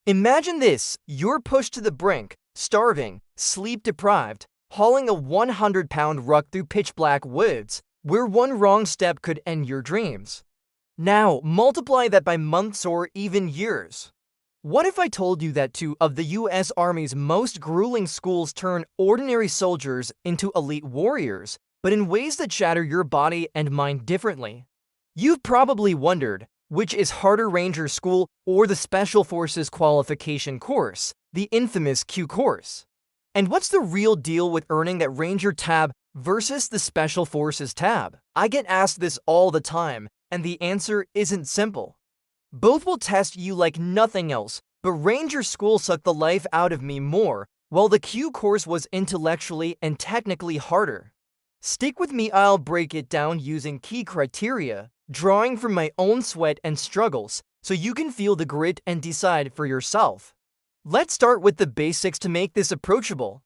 Imagine this, you're pushed to the brink, starving, sleep-deprived, hauling a 100-pound ruck through pitch-black woods, where one wrong step could end your dreams. Now, multiply that by months or even years. What if I told you that two of the US Army's most grueling schools turn ordinary soldiers into elite warriors, but in ways that shatter your body and mind differently? You've probably wondered, which is harder, Ranger School or the Special Forces Qualification Course, the infamous Q course? And what's the real deal with earning that Ranger tab versus the Special Forces tab? I get asked this all the time, and the answer isn't simple. Both will test you like nothing else, but Ranger School sucked the life out of me more, while the Q course was intellectually and technically harder. Stick with me, I'll break it down using key criteria, drawing from my own sweat and struggles, so you can feel the grit and decide for yourself. Let's start with the basics to make this approachable.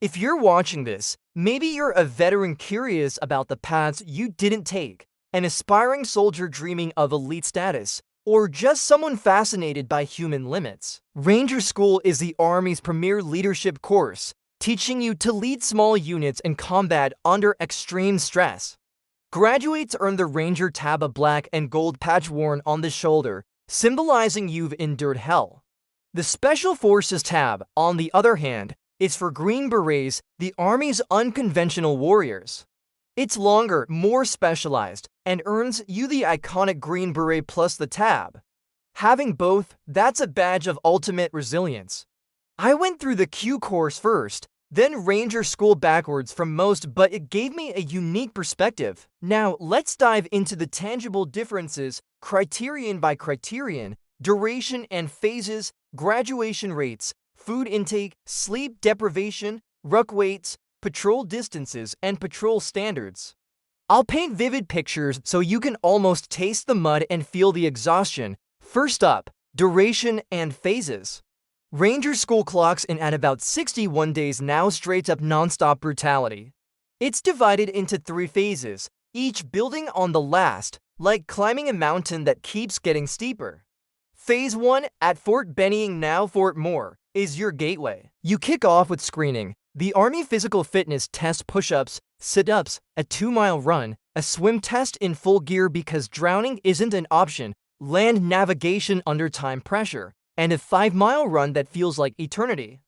If you're watching this, maybe you're a veteran curious about the paths you didn't take, an aspiring soldier dreaming of elite status, or just someone fascinated by human limits. Ranger School is the Army's premier leadership course, teaching you to lead small units in combat under extreme stress. Graduates earn the Ranger tab, a black and gold patch worn on the shoulder, symbolizing you've endured hell. The Special Forces tab, on the other hand, is for Green Berets, the Army's unconventional warriors. It's longer, more specialized, and earns you the iconic Green Beret plus the tab. Having both, that's a badge of ultimate resilience. I went through the Q course first, then Ranger School backwards from most, but it gave me a unique perspective. Now, let's dive into the tangible differences, criterion by criterion, duration and phases, graduation rates, food intake, sleep deprivation, ruck weights, patrol distances, and patrol standards. I'll paint vivid pictures so you can almost taste the mud and feel the exhaustion. First up, duration and phases. Ranger School clocks in at about 61 days now, straight up non-stop brutality. It's divided into 3 phases, each building on the last, like climbing a mountain that keeps getting steeper. Phase 1, at Fort Benning, now Fort Moore, is your gateway. You kick off with screening, the Army physical fitness test, push-ups, sit-ups, a 2-mile run, a swim test in full gear because drowning isn't an option, land navigation under time pressure, and a 5-mile run that feels like eternity.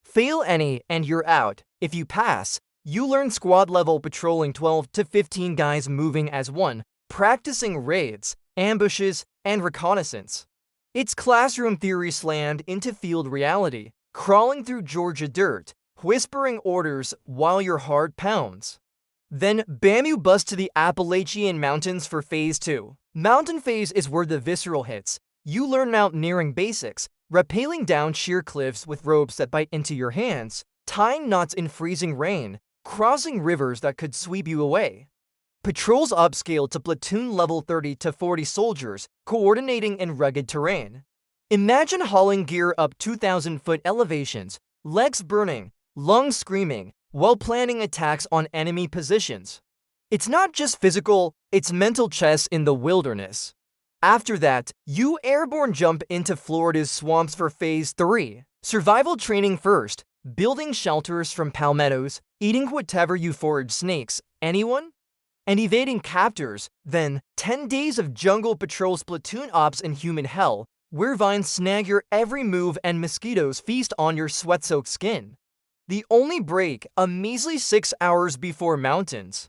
Fail any and you're out. If you pass, you learn squad-level patrolling, 12 to 15 guys moving as one, practicing raids, ambushes, and reconnaissance. It's classroom theory slammed into field reality, crawling through Georgia dirt, whispering orders while your heart pounds. Then, bam, you bust to the Appalachian Mountains for Phase 2. Mountain phase is where the visceral hits. You learn mountaineering basics, rappelling down sheer cliffs with ropes that bite into your hands, tying knots in freezing rain, crossing rivers that could sweep you away. Patrols upscale to platoon level 30 to 40 soldiers, coordinating in rugged terrain. Imagine hauling gear up 2,000-foot elevations, legs burning, lungs screaming, while planning attacks on enemy positions. It's not just physical, it's mental chess in the wilderness. After that, you airborne jump into Florida's swamps for Phase 3. Survival training first, building shelters from palmettos, eating whatever you forage, snakes, anyone? And evading captors. Then, 10 days of jungle patrols, platoon ops in human hell, where vines snag your every move and mosquitoes feast on your sweat-soaked skin. The only break, a measly 6 hours before mountains.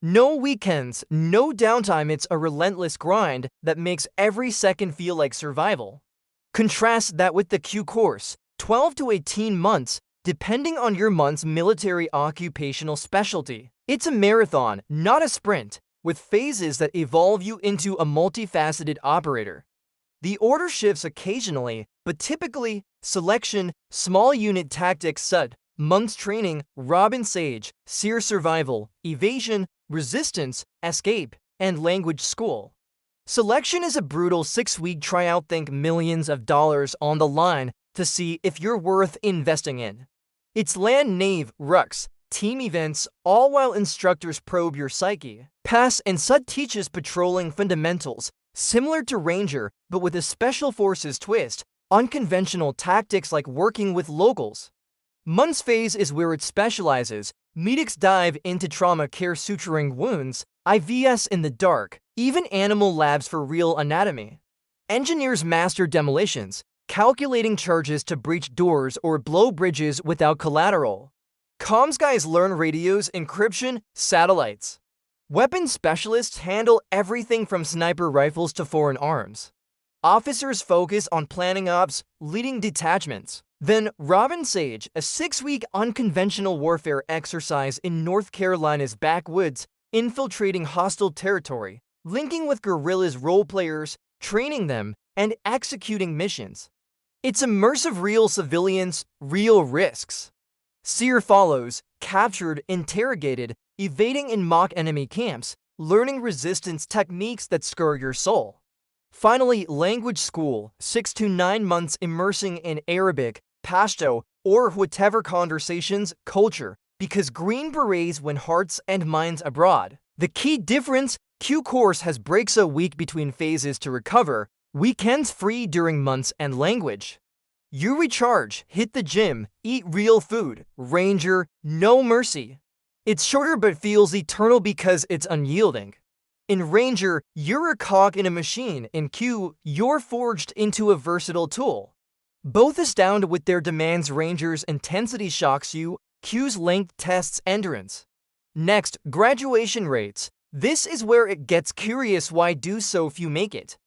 No weekends, no downtime, it's a relentless grind that makes every second feel like survival. Contrast that with the Q course, 12 to 18 months, depending on your month's military occupational specialty. It's a marathon, not a sprint, with phases that evolve you into a multifaceted operator. The order shifts occasionally, but typically, selection, small unit tactics, SUD, months training, Robin Sage, SEER survival, evasion, resistance, escape, and language school. Selection is a brutal 6-week tryout. Think millions of dollars on the line to see if you're worth investing in. It's land, nav, rucks, team events, all while instructors probe your psyche. Pass and SUD teaches patrolling fundamentals, similar to Ranger, but with a Special Forces twist, Unconventional tactics like working with locals. Months phase is where it specializes. Medics dive into trauma care, suturing wounds, IVS in the dark, even animal labs for real anatomy. Engineers master demolitions, calculating charges to breach doors or blow bridges without collateral. Comms guys learn radios, encryption, satellites. Weapons specialists handle everything from sniper rifles to foreign arms. Officers focus on planning ops, leading detachments. Then Robin Sage, a 6-week unconventional warfare exercise in North Carolina's backwoods, infiltrating hostile territory, linking with guerrillas role players, training them, and executing missions. It's immersive, real civilians, real risks. Seer follows, captured, interrogated, evading in mock enemy camps, learning resistance techniques that scar your soul. Finally, language school, 6 to 9 months immersing in Arabic, Pashto, or whatever conversations, culture, because Green Berets win hearts and minds abroad. The key difference, Q course has breaks a week between phases to recover, weekends free during months and language. You recharge, hit the gym, eat real food. Ranger, no mercy. It's shorter but feels eternal because it's unyielding. In Ranger, you're a cog in a machine. In Q, you're forged into a versatile tool. Both astound with their demands. Ranger's intensity shocks you, Q's length tests endurance. Next, graduation rates. This is where it gets curious. Why do so few make it?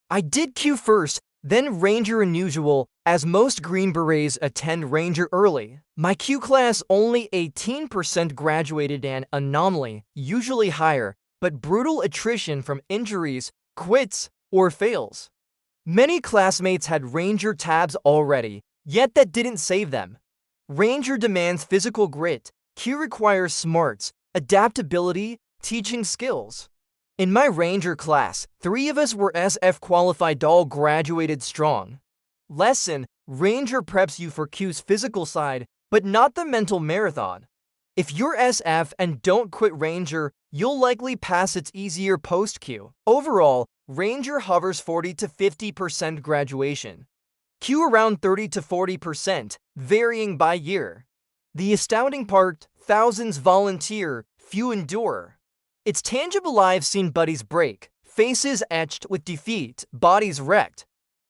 I did Q first, then Ranger. Unusual, as most Green Berets attend Ranger early. My Q class only 18% graduated, an anomaly, usually higher, but brutal attrition from injuries, quits, or fails. Many classmates had Ranger tabs already, yet that didn't save them. Ranger demands physical grit, Q requires smarts, adaptability, teaching skills. In my Ranger class, 3 of us were SF qualified, all graduated strong. Lesson: Ranger preps you for Q's physical side, but not the mental marathon. If you're SF and don't quit Ranger, you'll likely pass. It's easier post-Q. Overall, Ranger hovers 40 to 50% graduation. Q around 30 to 40%, varying by year. The astounding part, thousands volunteer, few endure. It's tangible. I've seen buddies break, faces etched with defeat, bodies wrecked.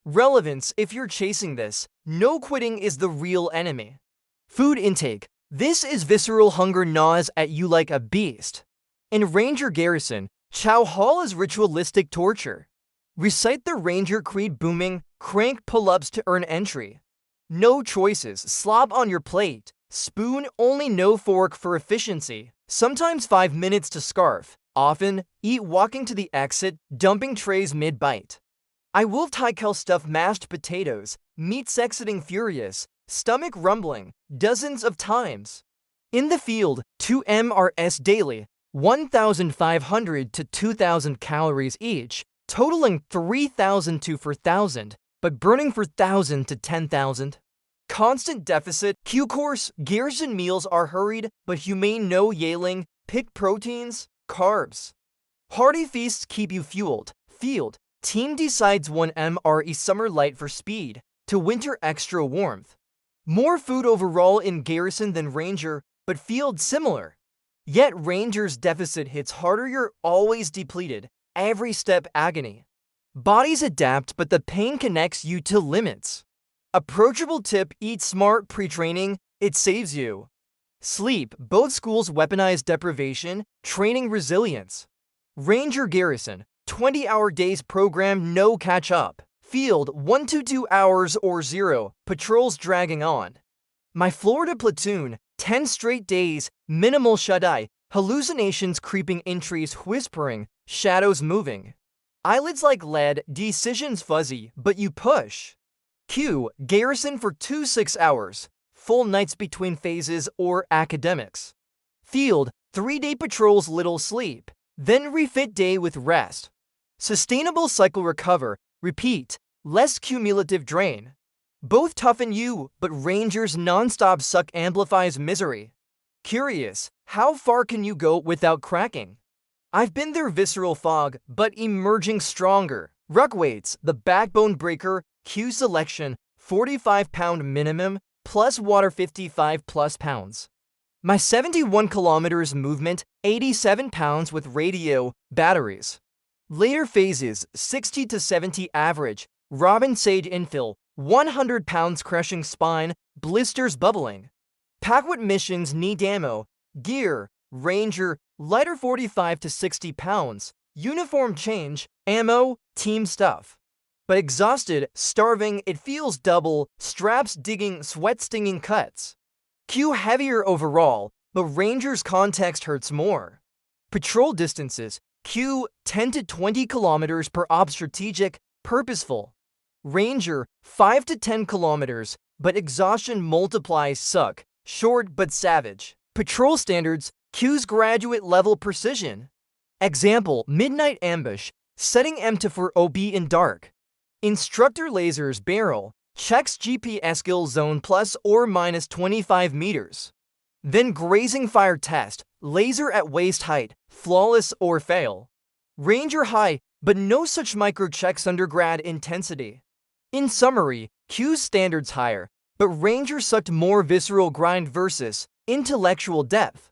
Relevance: if you're chasing this, no quitting is the real enemy. Food intake: this is visceral hunger, gnaws at you like a beast. In Ranger Garrison, Chow Hall is ritualistic torture. Recite the Ranger Creed booming, crank pull-ups to earn entry. No choices, slob on your plate, spoon only, no fork for efficiency. Sometimes 5 minutes to scarf, often eat walking to the exit, dumping trays mid-bite. I wolfed Heikel stuffed mashed potatoes, meats exiting furious, stomach rumbling, dozens of times. In the field, 2 MRS daily, 1,500 to 2,000 calories each, totaling 3,000 to 4,000, but burning 4,000 to 10,000. Constant deficit. Q course, garrison meals are hurried but humane, no yailing, pick proteins, carbs. Hearty feasts keep you fueled. Field, team decides 1 MRE summer light for speed, to winter extra warmth. More food overall in Garrison than Ranger, but field similar. Yet Ranger's deficit hits harder, you're always depleted, every step agony. Bodies adapt, but the pain connects you to limits. Approachable tip: eat smart pre-training, it saves you. Sleep: both schools weaponize deprivation, training resilience. Ranger Garrison, 20-hour days program, no catch-up. Field, 1 to 2 hours or 0, patrols dragging on. My Florida platoon, 10 straight days, minimal shut-eye, hallucinations creeping, entries whispering, shadows moving. Eyelids like lead, decisions fuzzy, but you push. Q, Garrison for 2 6-hours, full nights between phases or academics. Field, 3-day patrols, little sleep, then refit day with rest. Sustainable cycle, recover, repeat, less cumulative drain. Both toughen you, but Ranger's non-stop suck amplifies misery. Curious, how far can you go without cracking? I've been there, visceral fog, but emerging stronger. Ruck weights, the backbone breaker, Q selection, 45-pound minimum, plus water 55 plus pounds. My 71 kilometers movement, 87 pounds with radio, batteries. Later phases, 60 to 70 average, Robin Sage infill, 100 pounds crushing spine, blisters bubbling. Packwood missions need ammo, gear, Ranger, lighter 45 to 60 pounds, uniform change, ammo, team stuff. But exhausted, starving, it feels double, straps digging, sweat stinging cuts. Q heavier overall, but Ranger's context hurts more. Patrol distances, Q 10 to 20 kilometers per op strategic, purposeful. Ranger 5 to 10 kilometers, but exhaustion multiplies suck, short but savage. Patrol standards, Q's graduate level precision. Example, midnight ambush, setting M to for OB in dark. Instructor lasers barrel, checks GPS kill zone plus or minus 25 meters. Then grazing fire test, laser at waist height, flawless or fail. Ranger high, but no such micro checks undergrad intensity. In summary, Q's standards higher, but Ranger sucked more visceral grind versus intellectual depth.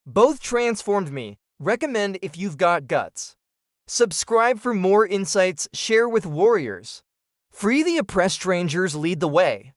Both transformed me. Recommend if you've got guts. Subscribe for more insights, share with warriors. Free the oppressed strangers, lead the way.